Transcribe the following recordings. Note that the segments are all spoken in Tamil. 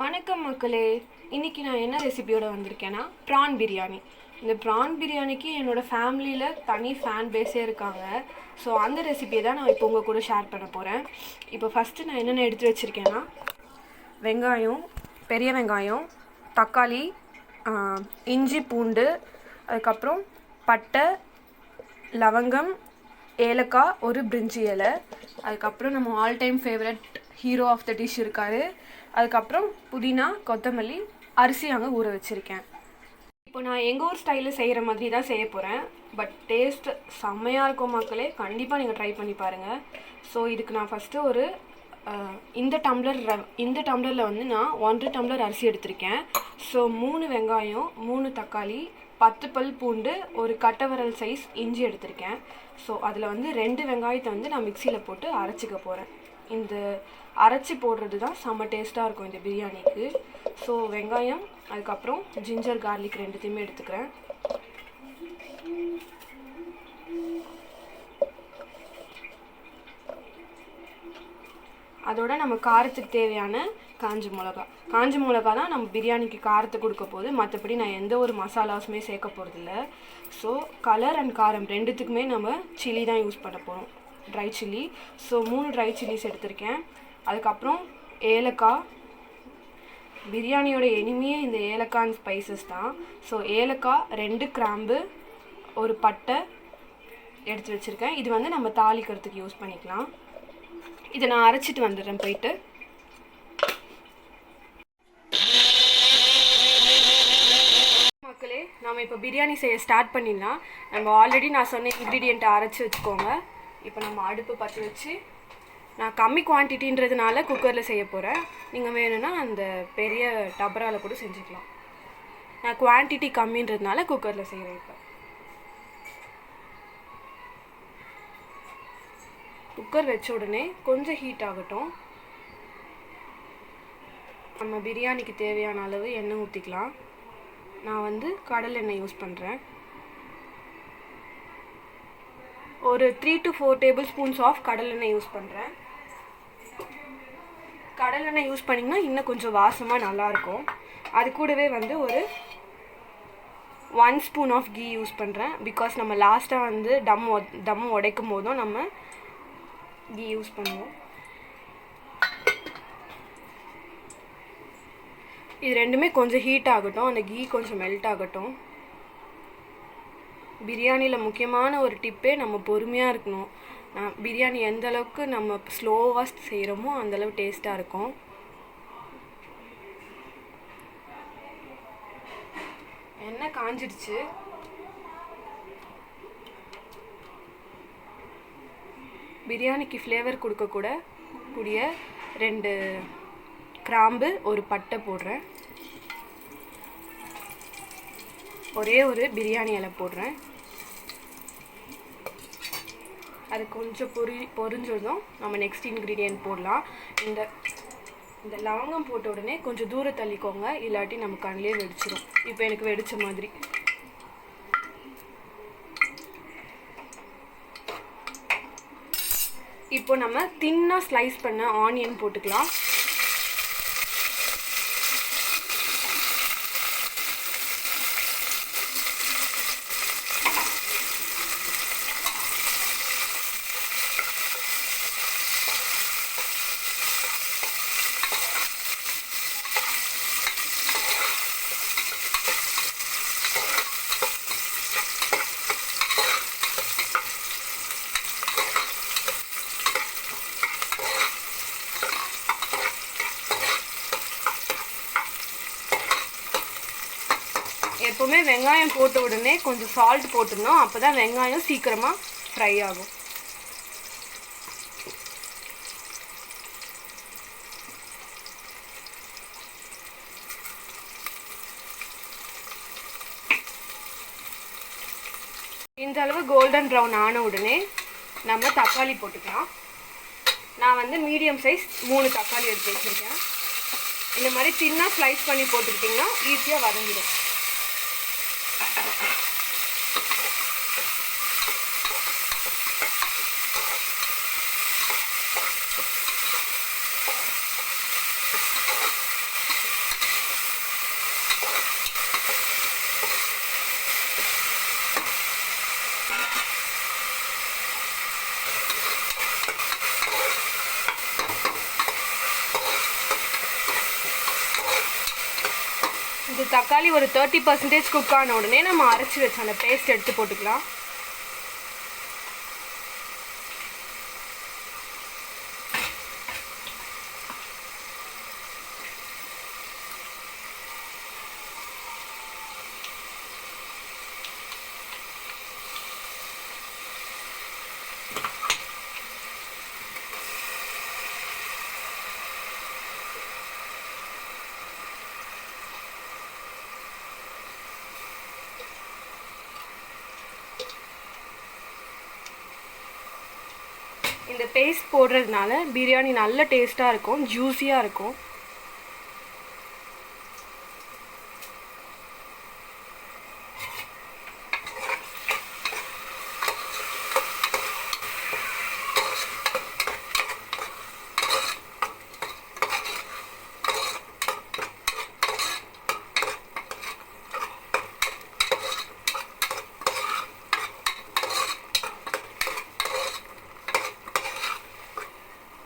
வணக்கம் மக்களே. இன்றைக்கி நான் என்ன ரெசிபியோடு வந்திருக்கேன்னா ப்ரான் பிரியாணி. இந்த ப்ரான் பிரியாணிக்கு என்னோடய ஃபேமிலியில் தனி ஃபேன் பேஸே இருக்காங்க. ஸோ அந்த ரெசிபியை தான் நான் இப்போ உங்கள் கூட ஷேர் பண்ண போகிறேன். இப்போ ஃபஸ்ட்டு நான் என்னென்ன எடுத்து வச்சுருக்கேன்னா வெங்காயம், பெரிய வெங்காயம், தக்காளி, இஞ்சி பூண்டு, அதுக்கப்புறம் பட்டை, லவங்கம், ஏலக்காய், ஒரு பிரிஞ்சி இலை, அதுக்கப்புறம் நம்ம all time favourite hero of the dish இருக்கார், அதுக்கப்புறம் புதினா, கொத்தமல்லி, அரிசி அங்கே ஊற வச்சுருக்கேன். இப்போ நான் எங்கள் ஊர் ஸ்டைலில் செய்கிற மாதிரி தான் செய்ய போகிறேன். பட் டேஸ்ட் செம்மையாக இருக்கும் மக்களே. கண்டிப்பாக நீங்கள் ட்ரை பண்ணி பாருங்கள். ஸோ இதுக்கு நான் ஃபஸ்ட்டு ஒரு இந்த டம்ளரில் வந்து நான் 1 டம்ளர் அரிசி எடுத்திருக்கேன். ஸோ 3 வெங்காயம், 3 தக்காளி, 10 பல் பூண்டு, ஒரு கட்டவரல் சைஸ் இஞ்சி எடுத்திருக்கேன். ஸோ அதில் வந்து 2 வெங்காயத்தை வந்து நான் மிக்சியில் போட்டு அரைச்சிக்க போகிறேன். இந்த அரைச்சி போடுறது தான் செம்ம டேஸ்ட்டாக இருக்கும் இந்த பிரியாணிக்கு. ஸோ வெங்காயம், அதுக்கப்புறம் ஜிஞ்சர் கார்லிக் ரெண்டுத்தையுமே எடுத்துக்கிறேன். அதோட நம்ம காரத்துக்கு தேவையான காஞ்ச மிளகா தான் நம்ம பிரியாணிக்கு காரத்தை கொடுக்க போகுது. மற்றபடி நான் எந்த ஒரு மசாலாஸுமே சேர்க்க போகிறதில்ல. ஸோ கலர் அண்ட் காரம் ரெண்டுத்துக்குமே நம்ம சில்லி தான் யூஸ் பண்ண போகிறோம், dry chilli. So 3 try chillies எடுத்திருக்கேன். அதுக்கப்புறம் ஏலக்காய். பிரியாணியோட எனிமையே இந்த ஏலக்காய் அண்ட் ஸ்பைசஸ் தான். ஸோ ஏலக்காய், 2 கிராம்பு, ஒரு பட்டை எடுத்து வச்சுருக்கேன். இது வந்து நம்ம தாளிக்கிறதுக்கு யூஸ் பண்ணிக்கலாம். இதை நான் அரைச்சிட்டு வந்துடுறேன் போயிட்டு. மக்களே, நம்ம இப்போ பிரியாணி செய்ய ஸ்டார்ட் பண்ணிடலாம். நம்ம ஆல்ரெடி நான் சொன்ன இன்க்ரீடியண்ட்டை அரைச்சி வச்சுக்கோங்க. இப்போ நம்ம அடுப்பு பற்ற வச்சு, நான் கம்மி குவான்டிட்டின்றதுனால குக்கரில் செய்ய போகிறேன். நீங்கள் வேணும்னா அந்த பெரிய டபராவில் கூட செஞ்சுக்கலாம். நான் குவான்டிட்டி கம்மின்றதுனால குக்கரில் செய்கிறேன். இப்போ குக்கர் வச்ச உடனே கொஞ்சம் ஹீட் ஆகட்டும். நம்ம பிரியாணிக்கு தேவையான அளவு எண்ணெய் ஊற்றிக்கலாம். நான் வந்து கடலை எண்ணெய் யூஸ் பண்ணுறேன். ஒரு 3 to 4 டேபிள் ஸ்பூன்ஸ் ஆஃப் கடலெண்ணெய் யூஸ் பண்ணுறேன். கடலெண்ணெய் யூஸ் பண்ணிங்கன்னா இன்னும் கொஞ்சம் வாசமாக நல்லாயிருக்கும். அது கூடவே வந்து ஒரு 1 ஸ்பூன் ஆஃப் கீ யூஸ் பண்ணுறேன். பிகாஸ் நம்ம லாஸ்ட்டாக வந்து தம் உடைக்கும் போதும் நம்ம கீ யூஸ் பண்ணுவோம். இது ரெண்டுமே கொஞ்சம் ஹீட் ஆகட்டும், அந்த கீ கொஞ்சம் மெல்ட் ஆகட்டும். பிரியாணியில் முக்கியமான ஒரு டிப்பே நம்ம பொறுமையாக இருக்கணும். பிரியாணி எந்த அளவுக்கு நம்ம ஸ்லோவாக செய்கிறோமோ அந்தளவு டேஸ்ட்டாக இருக்கும். எண்ணெய் காஞ்சிடுச்சு. பிரியாணிக்கு ஃப்ளேவர் கொடுக்கக்கூடிய 2 கிராம்பு, ஒரு பட்டை போடுறேன். ஒரே ஒரு பிரியாணி இலை போடுறேன். அது கொஞ்சம் பொரிஞ்சதும் நம்ம நெக்ஸ்ட் இன்க்ரீடியன்ட் போடலாம். இந்த லவங்கம் போட்ட உடனே கொஞ்சம் தூரம் தள்ளிக்கோங்க, இல்லாட்டி நம்ம கண்ணிலே வெடிச்சிடும். இப்போ எனக்கு வெடிச்ச மாதிரி. இப்போ நம்ம தின்னாக ஸ்லைஸ் பண்ண ஆனியன் போட்டுக்கலாம். எப்போவுமே வெங்காயம் போட்ட உடனே கொஞ்சம் சால்ட் போட்டுடணும். அப்போ தான் வெங்காயம் சீக்கிரமாக ஃப்ரை ஆகும். இந்த அளவு கோல்டன் ப்ரௌன் ஆன உடனே நம்ம தக்காளி போட்டுக்கலாம். நான் வந்து மீடியம் சைஸ் 3 தக்காளி எடுத்து வச்சுருக்கேன். இந்த மாதிரி தின்னாக ஸ்லைஸ் பண்ணி போட்டுக்கிட்டிங்கன்னா ஈஸியாக வதங்கிடும். இது தக்காளி ஒரு 30% குக் ஆன உடனே நம்ம அரைச்சி வச்ச அந்த பேஸ்ட் எடுத்து போட்டுக்கலாம். இந்த பேஸ்ட் போடுறதுனால பிரியாணி நல்ல டேஸ்ட்டாக இருக்கும், ஜூஸியாக இருக்கும்.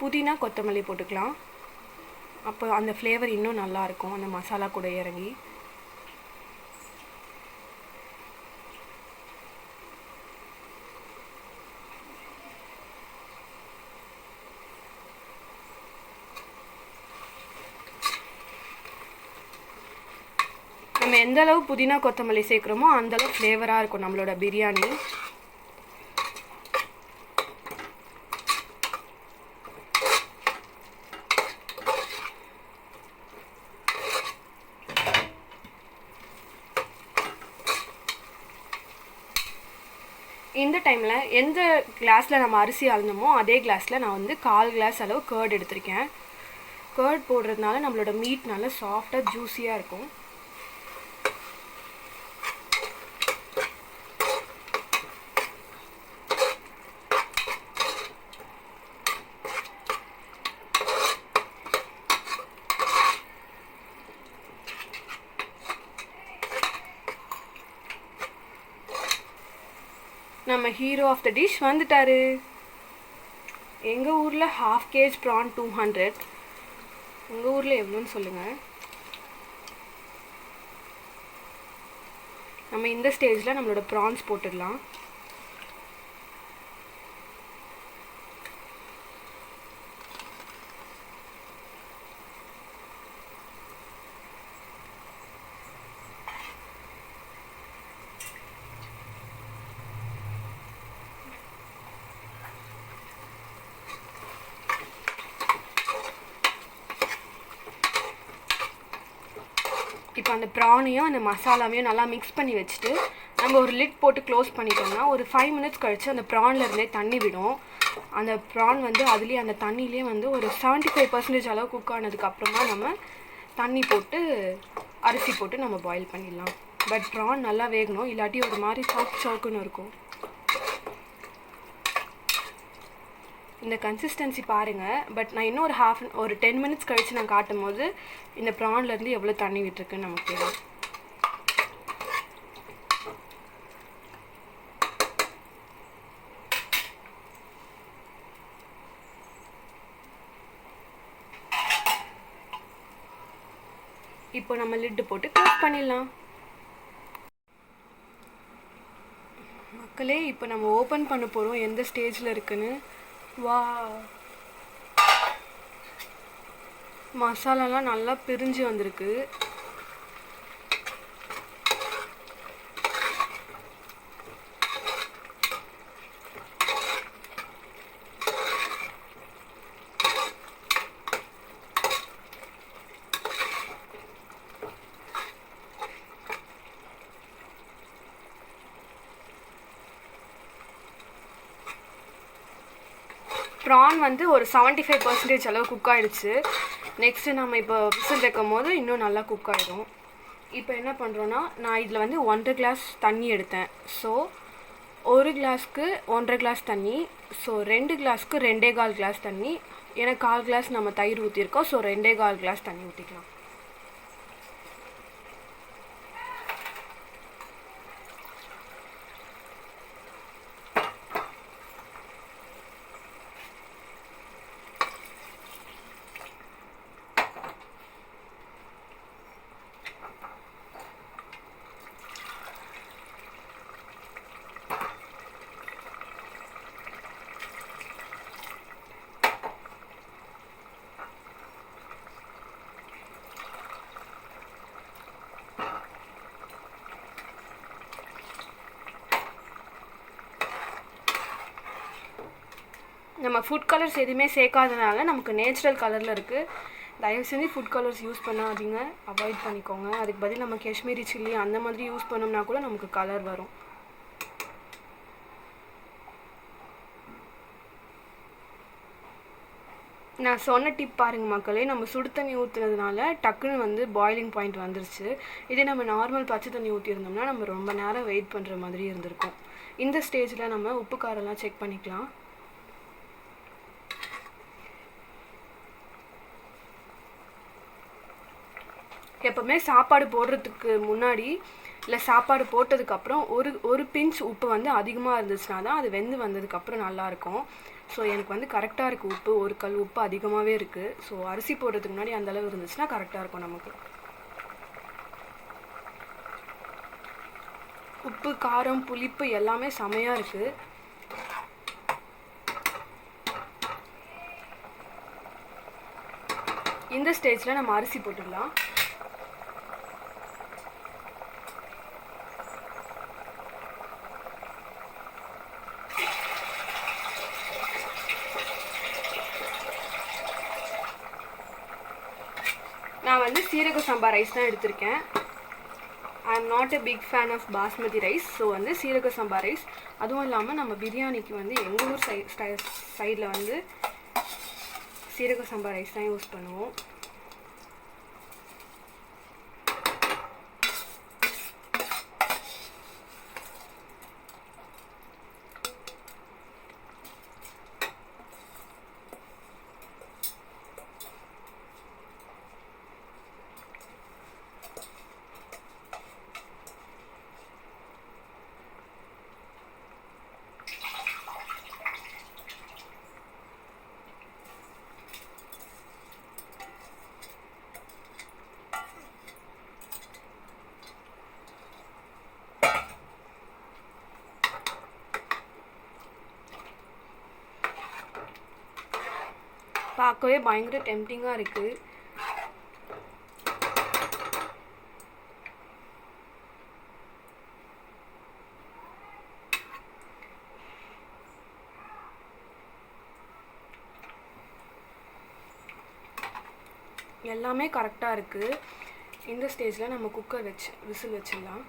புதினா கொத்தமல்லி போட்டுக்கலாம். அப்போ அந்த ஃப்ளேவர் இன்னும் நல்லாயிருக்கும் அந்த மசாலா கூட இறங்கி. நம்ம எந்த அளவு புதினா கொத்தமல்லி சேர்க்குறோமோ அந்தளவு ஃப்ளேவராக இருக்கும் நம்மளோட பிரியாணி. இந்த டைமில் எந்த கிளாஸில் நம்ம அரிசி அளந்தோமோ அதே கிளாஸில் நான் வந்து 1/4 கிளாஸ் அளவு கர்ட் எடுத்திருக்கேன். கர்ட் போடுறதுனால நம்மளோட மீட் நல்லா சாஃப்டாக ஜூஸியாக இருக்கும். நம்ம ஹீரோ ஆஃப் த டிஷ் வந்துட்டாரு. எங்கள் ஊரில் 1/2 kg ப்ரான் 200. உங்கள் ஊரில் எவ்வளோன்னு சொல்லுங்கள். நம்ம இந்த ஸ்டேஜில் நம்மளோட ப்ரான்ஸ் போட்டுடலாம். இப்போ அந்த ப்ரானையும் அந்த மசாலாவையும் நல்லா மிக்ஸ் பண்ணி வச்சுட்டு நம்ம ஒரு லிட் போட்டு க்ளோஸ் பண்ணிட்டோம்னா ஒரு 5 minutes கழித்து அந்த ப்ரான்லேருந்தே தண்ணி விடும். அந்த ப்ரான் வந்து அதுலேயே அந்த தண்ணியிலே வந்து ஒரு 75% அளவு குக் ஆனதுக்கப்புறமா நம்ம தண்ணி போட்டு அரிசி போட்டு நம்ம பாயில் பண்ணிடலாம். பட் ப்ரான் நல்லா வேகணும், இல்லாட்டி ஒரு மாதிரி சவுக்குன்னு இருக்கும். இந்த கன்சிஸ்டன்சி பாருங்கள். பட் நான் இன்னும் ஒரு 10 minutes கழித்து நான் காட்டும் போது இந்த ப்ரான்லேருந்து எவ்வளோ தண்ணி விட்டுருக்குன்னு நமக்கு தெரியும். இப்போ நம்ம லிட்டு போட்டு க்ளோஸ் பண்ணிடலாம். மக்களே, இப்போ நம்ம ஓப்பன் பண்ண போகிறோம் எந்த ஸ்டேஜில் இருக்குன்னு. வா, மசாலாலாம் நல்லா பிரிஞ்சு வந்திருக்கு. ப்ரான் வந்து ஒரு 75% அளவு குக் ஆகிடுச்சு. நெக்ஸ்ட்டு நம்ம இப்போ விசில் வைக்கும் போது இன்னும் நல்லா குக் ஆகிடும். இப்போ என்ன பண்ணுறோன்னா, நான் இதில் வந்து 1.5 கிளாஸ் தண்ணி எடுத்தேன். ஸோ 1 கிளாஸ்க்கு 1.5 கிளாஸ் தண்ணி. ஸோ 2 கிளாஸ்க்கு 2.25 கிளாஸ் தண்ணி. ஏன்னா 1/4 கிளாஸ் நம்ம தயிர் ஊற்றிருக்கோம். ஸோ 2.25 கிளாஸ் தண்ணி ஊற்றிக்கலாம். நம்ம ஃபுட் கலர்ஸ் எதுவுமே சேர்க்காதனால நமக்கு நேச்சுரல் கலரில் இருக்குது. தயவு செஞ்சு ஃபுட் கலர்ஸ் யூஸ் பண்ணாதீங்க, அவாய்ட் பண்ணிக்கோங்க. அதுக்கு பதில் நம்ம காஷ்மீரி சில்லி அந்த மாதிரி யூஸ் பண்ணோம்னா கூட நமக்கு கலர் வரும். நான் சொன்ன டிப் பாருங்கள் மக்களே, நம்ம சுடு தண்ணி ஊற்றுனதுனால டக்குன்னு வந்து பாயிலிங் பாயிண்ட் வந்துருச்சு. இதே நம்ம நார்மல் பச்சை தண்ணி ஊற்றிருந்தோம்னா நம்ம ரொம்ப நேரம் வெயிட் பண்ணுற மாதிரி இருந்திருக்கும். இந்த ஸ்டேஜில் நம்ம உப்பு காரெல்லாம் செக் பண்ணிக்கலாம். எப்போவுமே சாப்பாடு போடுறதுக்கு முன்னாடி இல்லை சாப்பாடு போட்டதுக்கப்புறம் ஒரு பிஞ்ச் உப்பு வந்து அதிகமாக இருந்துச்சுன்னா தான் அது வெந்து வந்ததுக்கப்புறம் நல்லாயிருக்கும். ஸோ எனக்கு வந்து கரெக்டாக இருக்குது உப்பு, ஒரு கல் உப்பு அதிகமாகவே இருக்குது. ஸோ அரிசி போடுறதுக்கு முன்னாடி அந்தளவு இருந்துச்சுன்னா கரெக்டாக இருக்கும் நமக்கு. உப்பு, காரம், புளிப்பு எல்லாமே செமையாக இருக்குது. இந்த ஸ்டேஜில் நம்ம அரிசி போட்டுடலாம். நான் வந்து சீரக சம்பா ரைஸ் தான் எடுத்திருக்கேன். I am not a big fan of basmati rice. So வந்து சீரக சம்பா ரைஸ். அதுவும் இல்லாமல் நம்ம பிரியாணிக்கு வந்து எங்கள் ஊர் சைடில் வந்து சீரக சம்பா ரைஸ் தான் யூஸ் பண்ணுவோம். பார்க்கவே பயங்கர டெம்ப்டிங்காக இருக்குது. எல்லாமே கரெக்டாக இருக்குது. இந்த ஸ்டேஜில் நம்ம குக்கர் வச்சு விசில் வச்சிடலாம்.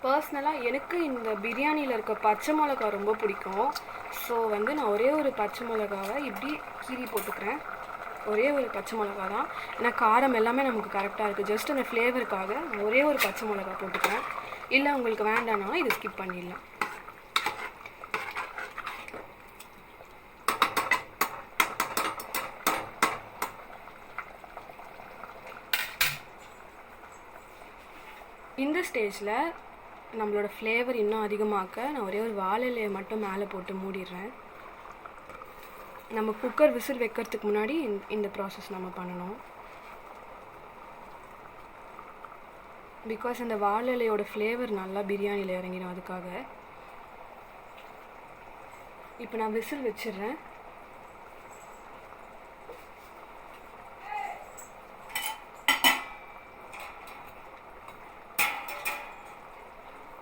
பர்சனலாக எனக்கு இந்த பிரியாணியில் இருக்க பச்சை மிளகா ரொம்ப பிடிக்கும். ஸோ வந்து நான் ஒரே ஒரு பச்சை மிளகாவை இப்படி கீறி போட்டுக்கிறேன். ஒரே ஒரு பச்சை மிளகா தான், ஏன்னா காரம் எல்லாமே நமக்கு கரெக்டாக இருக்குது. ஜஸ்ட் அந்த ஃப்ளேவருக்காக நான் ஒரே ஒரு பச்சை மிளகா போட்டுக்கிறேன். இல்லை உங்களுக்கு வேண்டாம்னா இது ஸ்கிப் பண்ணிடலாம். இந்த ஸ்டேஜில் நம்மளோட ஃப்ளேவர் இன்னும் அதிகமாக்க நான் ஒரே ஒரு வாழை இலையை மட்டும் மேலே போட்டு மூடிடுறேன். நம்ம குக்கர் விசில் வைக்கிறதுக்கு முன்னாடி இந்த ப்ராசஸ் நம்ம பண்ணணும். பிகாஸ் அந்த வாழை இலையோட ஃப்ளேவர் நல்லா பிரியாணியில் இறங்கிடும். அதுக்காக இப்போ நான் விசில் வச்சிடுறேன்.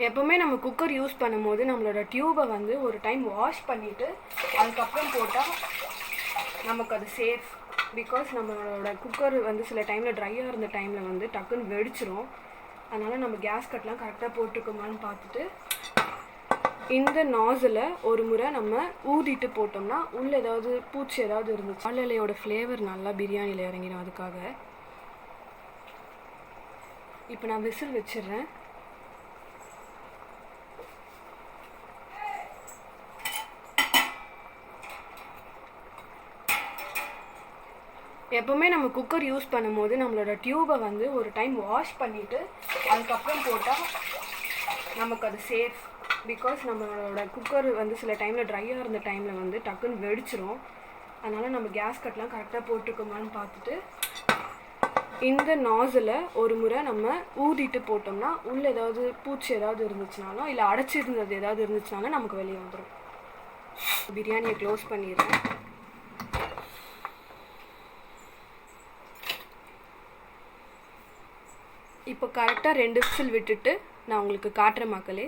எப்போவுமே நம்ம குக்கர் யூஸ் பண்ணும்போது நம்மளோட டியூபை வந்து ஒரு டைம் வாஷ் பண்ணிவிட்டு அதுக்கப்புறம் போட்டால் நமக்கு அது சேஃப். பிகாஸ் நம்மளோட குக்கர் வந்து சில டைமில் ட்ரையாக இருந்த டைமில் வந்து டக்குன்னு வெடிச்சிரும். அதனால் நம்ம கேஸ் கட்லாம் கரெக்டாக போட்டுக்கோமான்னு பார்த்துட்டு இந்த நாசில் ஒரு முறை நம்ம ஊதிட்டு போட்டோம்னா உள்ளே ஏதாவது பூச்சி ஏதாவது இருந்துச்சு, வாழை இலையோட ஃப்ளேவர் நல்லா பிரியாணியில் இறங்கிடும். அதுக்காக இப்போ நான் விசில் வச்சிடுறேன். எப்போவுமே நம்ம குக்கர் யூஸ் பண்ணும்போது நம்மளோட டியூபை வந்து ஒரு டைம் வாஷ் பண்ணிவிட்டு அதுக்கப்புறம் போட்டால் நமக்கு அது சேஃப். பிகாஸ் நம்மளோட குக்கர் வந்து சில டைமில் ட்ரையாக இருந்த டைமில் வந்து டக்குன்னு வெடிச்சிரும். அதனால் நம்ம கேஸ் கட்லாம் கரெக்டாக போட்டுக்கோமான்னு பார்த்துட்டு இந்த நாசில் ஒரு முறை நம்ம ஊதிட்டு போட்டோம்னா உள்ளே ஏதாவது பூச்சி ஏதாவது இருந்துச்சுனாலும் இல்லை அடைச்சிருந்தது ஏதாவது இருந்துச்சுனாலும் நமக்கு வெளியே வந்துடும். பிரியாணியை க்ளோஸ் பண்ணிடுறேன். இப்போ கரெக்டாக 2 விசில் விட்டுட்டு நான் உங்களுக்கு காட்டுறேன் மக்களே.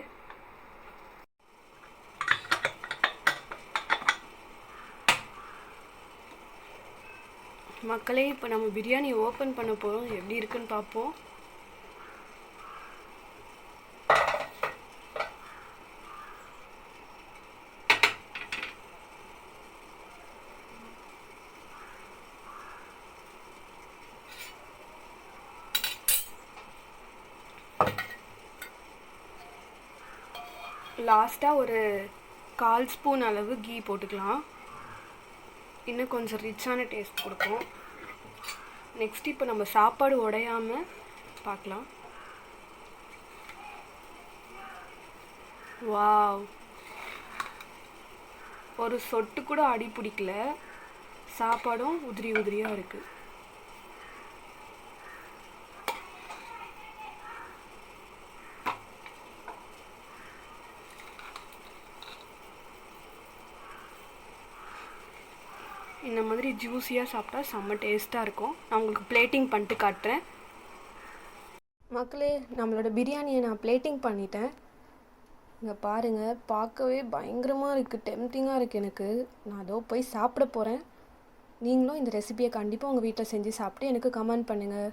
மக்களே இப்போ நம்ம பிரியாணி ஓப்பன் பண்ண போகிறோம். எப்படி இருக்குன்னு பார்ப்போம். லாஸ்ட்டாக ஒரு 1/4 ஸ்பூன் அளவு கீ போட்டுக்கலாம். இன்னும் கொஞ்சம் ரிச்சான டேஸ்ட் கொடுக்கும். நெக்ஸ்ட் இப்போ நம்ம சாப்பாடு உடையாமல் பார்க்கலாம். வாவ், ஒரு சொட்டு கூட அடி பிடிக்கல. சாப்பாடும் உதிரி உதிரியாக இருக்குது. இந்த மாதிரி ஜூஸியாக சாப்பிட்டா செம்ம டேஸ்ட்டாக இருக்கும். நான் உங்களுக்கு பிளேட்டிங் பண்ணிட்டு காட்டுறேன். மக்களே, நம்மளோட பிரியாணியை நான் பிளேட்டிங் பண்ணிட்டேன். இங்கே பாருங்கள், பார்க்கவே பயங்கரமாக இருக்குது, டெம்டிங்காக இருக்குது எனக்கு. நான் அதோ போய் சாப்பிட போகிறேன். நீங்களும் இந்த ரெசிபியை கண்டிப்பாக உங்கள் வீட்டில் செஞ்சு சாப்பிட்டு எனக்கு கமெண்ட் பண்ணுங்கள்.